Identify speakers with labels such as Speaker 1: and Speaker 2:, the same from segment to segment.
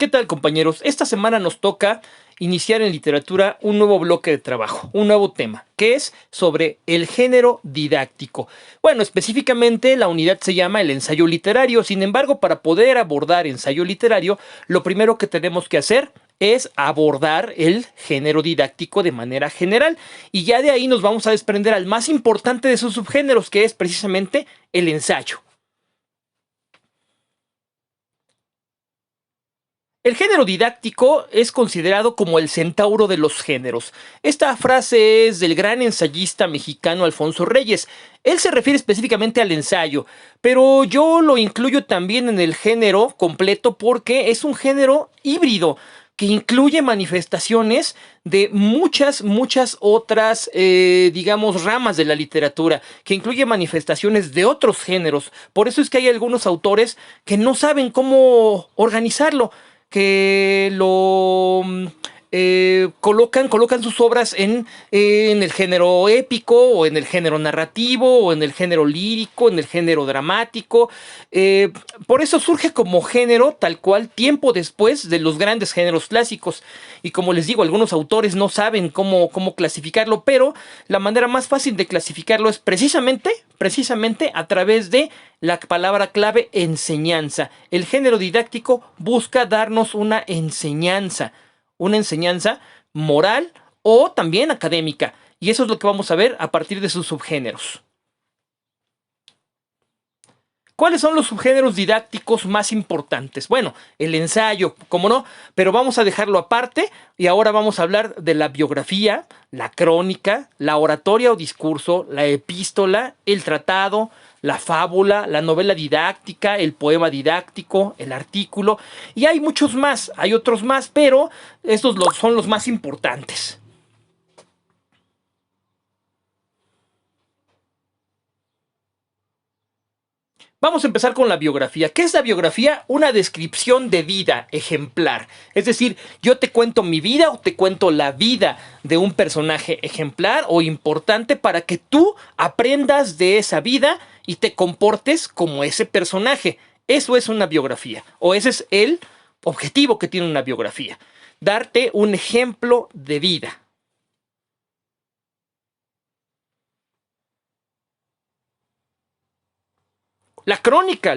Speaker 1: ¿Qué tal, compañeros? Esta semana nos toca iniciar en literatura un nuevo bloque de trabajo, un nuevo tema, que es sobre el género didáctico. Bueno, específicamente la unidad se llama el ensayo literario. Sin embargo, para poder abordar ensayo literario, lo primero que tenemos que hacer es abordar el género didáctico de manera general, y ya de ahí nos vamos a desprender al más importante de sus subgéneros, que es precisamente el ensayo. El género didáctico es considerado como el centauro de los géneros. Esta frase es del gran ensayista mexicano Alfonso Reyes. Él se refiere específicamente al ensayo, pero yo lo incluyo también en el género completo porque es un género híbrido que incluye manifestaciones de muchas otras, digamos, ramas de la literatura, que incluye manifestaciones de otros géneros. Por eso es que hay algunos autores que no saben cómo organizarlo, que lo colocan sus obras en el género épico, o en el género narrativo, o en el género lírico, en el género dramático. Por eso surge como género tal cual tiempo después de los grandes géneros clásicos. Y como les digo, algunos autores no saben cómo clasificarlo, pero la manera más fácil de clasificarlo es precisamente a través de la palabra clave enseñanza. El género didáctico busca darnos una enseñanza moral o también académica. Y eso es lo que vamos a ver a partir de sus subgéneros. ¿Cuáles son los subgéneros didácticos más importantes? Bueno, el ensayo, como no, pero vamos a dejarlo aparte y ahora vamos a hablar de la biografía, la crónica, la oratoria o discurso, la epístola, el tratado, la fábula, la novela didáctica, el poema didáctico, el artículo, y hay muchos más, hay otros más, pero estos son los más importantes. Vamos a empezar con la biografía. ¿Qué es la biografía? Una descripción de vida ejemplar. Es decir, yo te cuento mi vida o te cuento la vida de un personaje ejemplar o importante para que tú aprendas de esa vida y te comportes como ese personaje. Eso es una biografía, o ese es el objetivo que tiene una biografía. Darte un ejemplo de vida. La crónica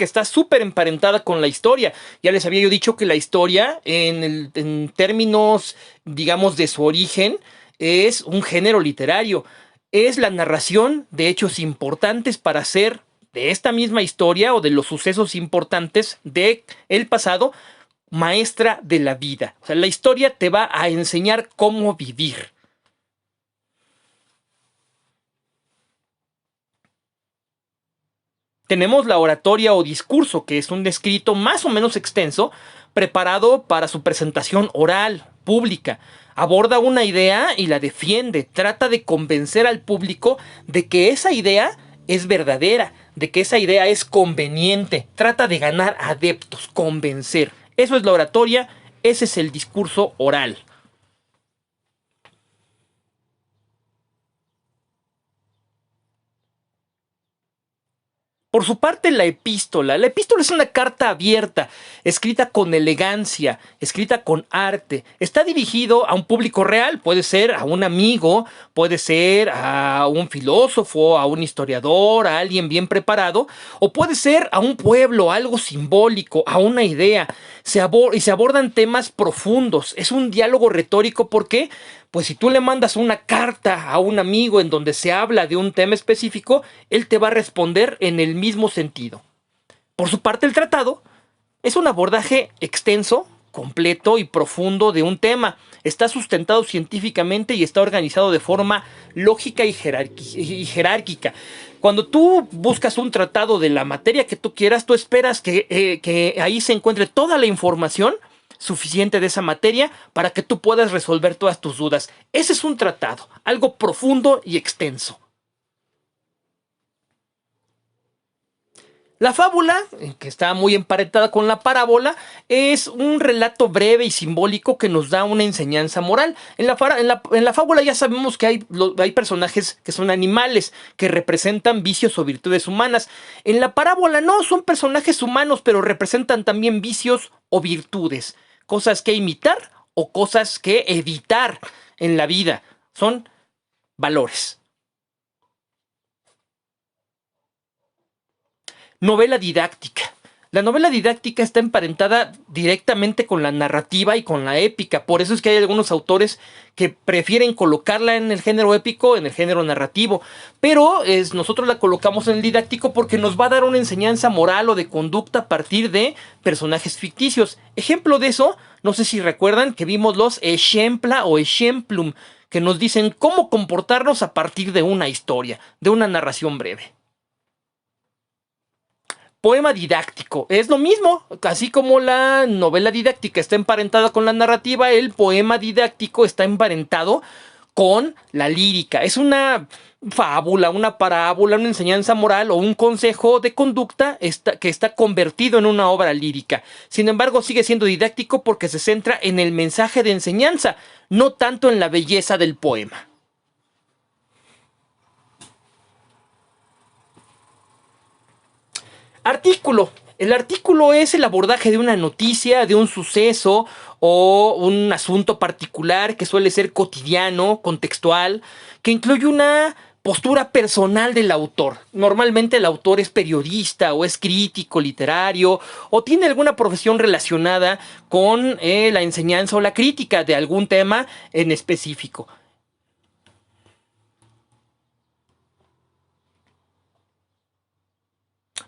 Speaker 1: está súper emparentada con la historia. Ya les había yo dicho que la historia, en términos, digamos, de su origen, es un género literario. Es la narración de hechos importantes para hacer de esta misma historia o de los sucesos importantes del pasado maestra de la vida. O sea, la historia te va a enseñar cómo vivir. Tenemos la oratoria o discurso, que es un escrito más o menos extenso, preparado para su presentación oral, pública. Aborda una idea y la defiende. Trata de convencer al público de que esa idea es verdadera, de que esa idea es conveniente. Trata de ganar adeptos, convencer. Eso es la oratoria, ese es el discurso oral. Por su parte, la epístola. La epístola es una carta abierta, escrita con elegancia, escrita con arte. Está dirigido a un público real, puede ser a un amigo, puede ser a un filósofo, a un historiador, a alguien bien preparado, o puede ser a un pueblo, algo simbólico, a una idea. Y se abordan temas profundos. Es un diálogo retórico porque, pues si tú le mandas una carta a un amigo en donde se habla de un tema específico, él te va a responder en el mismo sentido. Por su parte, el tratado es un abordaje extenso, completo y profundo de un tema. Está sustentado científicamente y está organizado de forma lógica y jerárquica. Cuando tú buscas un tratado de la materia que tú quieras, tú esperas que ahí se encuentre toda la información suficiente de esa materia para que tú puedas resolver todas tus dudas. Ese es un tratado, algo profundo y extenso. La fábula, que está muy emparentada con la parábola, es un relato breve y simbólico que nos da una enseñanza moral. En la fábula ya sabemos que hay personajes que son animales, que representan vicios o virtudes humanas. En la parábola no, son personajes humanos, pero representan también vicios o virtudes. Cosas que imitar o cosas que evitar en la vida. Son valores. Novela didáctica. La novela didáctica está emparentada directamente con la narrativa y con la épica. Por eso es que hay algunos autores que prefieren colocarla en el género épico, en el género narrativo. Pero nosotros la colocamos en el didáctico porque nos va a dar una enseñanza moral o de conducta a partir de personajes ficticios. Ejemplo de eso, no sé si recuerdan que vimos los ejempla o ejemplum, que nos dicen cómo comportarnos a partir de una historia, de una narración breve. Poema didáctico, es lo mismo, así como la novela didáctica está emparentada con la narrativa, el poema didáctico está emparentado con la lírica. Es una fábula, una parábola, una enseñanza moral o un consejo de conducta que está convertido en una obra lírica. Sin embargo, sigue siendo didáctico porque se centra en el mensaje de enseñanza, no tanto en la belleza del poema. Artículo. El artículo es el abordaje de una noticia, de un suceso o un asunto particular que suele ser cotidiano, contextual, que incluye una postura personal del autor. Normalmente el autor es periodista o es crítico literario o tiene alguna profesión relacionada con la enseñanza o la crítica de algún tema en específico.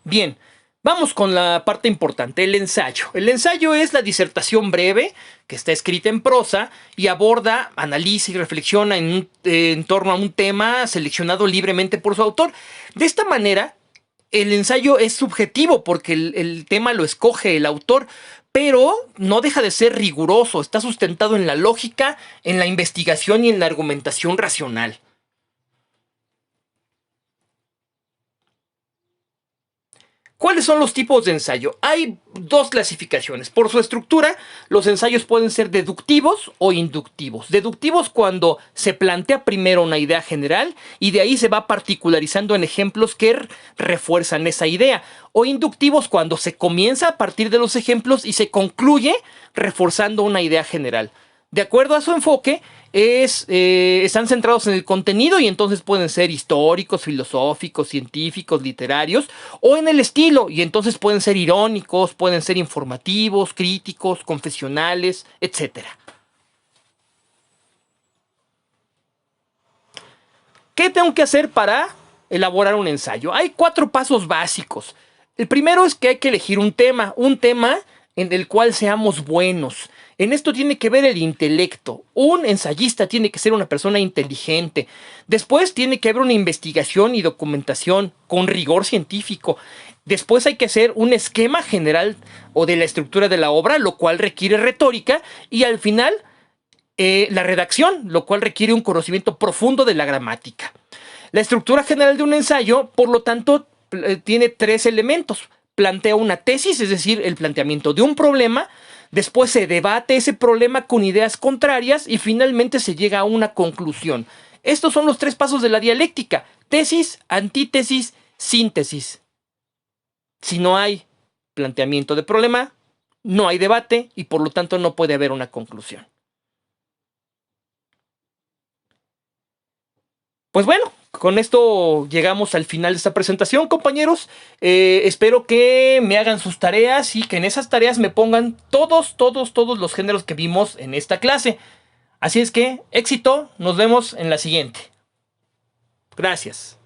Speaker 1: Bien, vamos con la parte importante, el ensayo. El ensayo es la disertación breve que está escrita en prosa y aborda, analiza y reflexiona en torno a un tema seleccionado libremente por su autor. De esta manera, el ensayo es subjetivo porque el tema lo escoge el autor, pero no deja de ser riguroso, está sustentado en la lógica, en la investigación y en la argumentación racional. ¿Cuáles son los tipos de ensayo? Hay dos clasificaciones. Por su estructura, los ensayos pueden ser deductivos o inductivos. Deductivos cuando se plantea primero una idea general y de ahí se va particularizando en ejemplos que refuerzan esa idea. O inductivos cuando se comienza a partir de los ejemplos y se concluye reforzando una idea general. De acuerdo a su enfoque, están centrados en el contenido y entonces pueden ser históricos, filosóficos, científicos, literarios, o en el estilo y entonces pueden ser irónicos, pueden ser informativos, críticos, confesionales, etc. ¿Qué tengo que hacer para elaborar un ensayo? Hay 4 pasos básicos. El primero es que hay que elegir un tema en el cual seamos buenos. En esto tiene que ver el intelecto. Un ensayista tiene que ser una persona inteligente. Después tiene que haber una investigación y documentación con rigor científico. Después hay que hacer un esquema general o de la estructura de la obra, lo cual requiere retórica. Y al final, la redacción, lo cual requiere un conocimiento profundo de la gramática. La estructura general de un ensayo, por lo tanto, tiene 3 elementos. Plantea una tesis, es decir, el planteamiento de un problema. Después se debate ese problema con ideas contrarias y finalmente se llega a una conclusión. Estos son los 3 pasos de la dialéctica: tesis, antítesis, síntesis. Si no hay planteamiento de problema, no hay debate y por lo tanto no puede haber una conclusión. Pues bueno, con esto llegamos al final de esta presentación, compañeros. Espero que me hagan sus tareas y que en esas tareas me pongan todos los géneros que vimos en esta clase. Así es que, éxito, nos vemos en la siguiente. Gracias.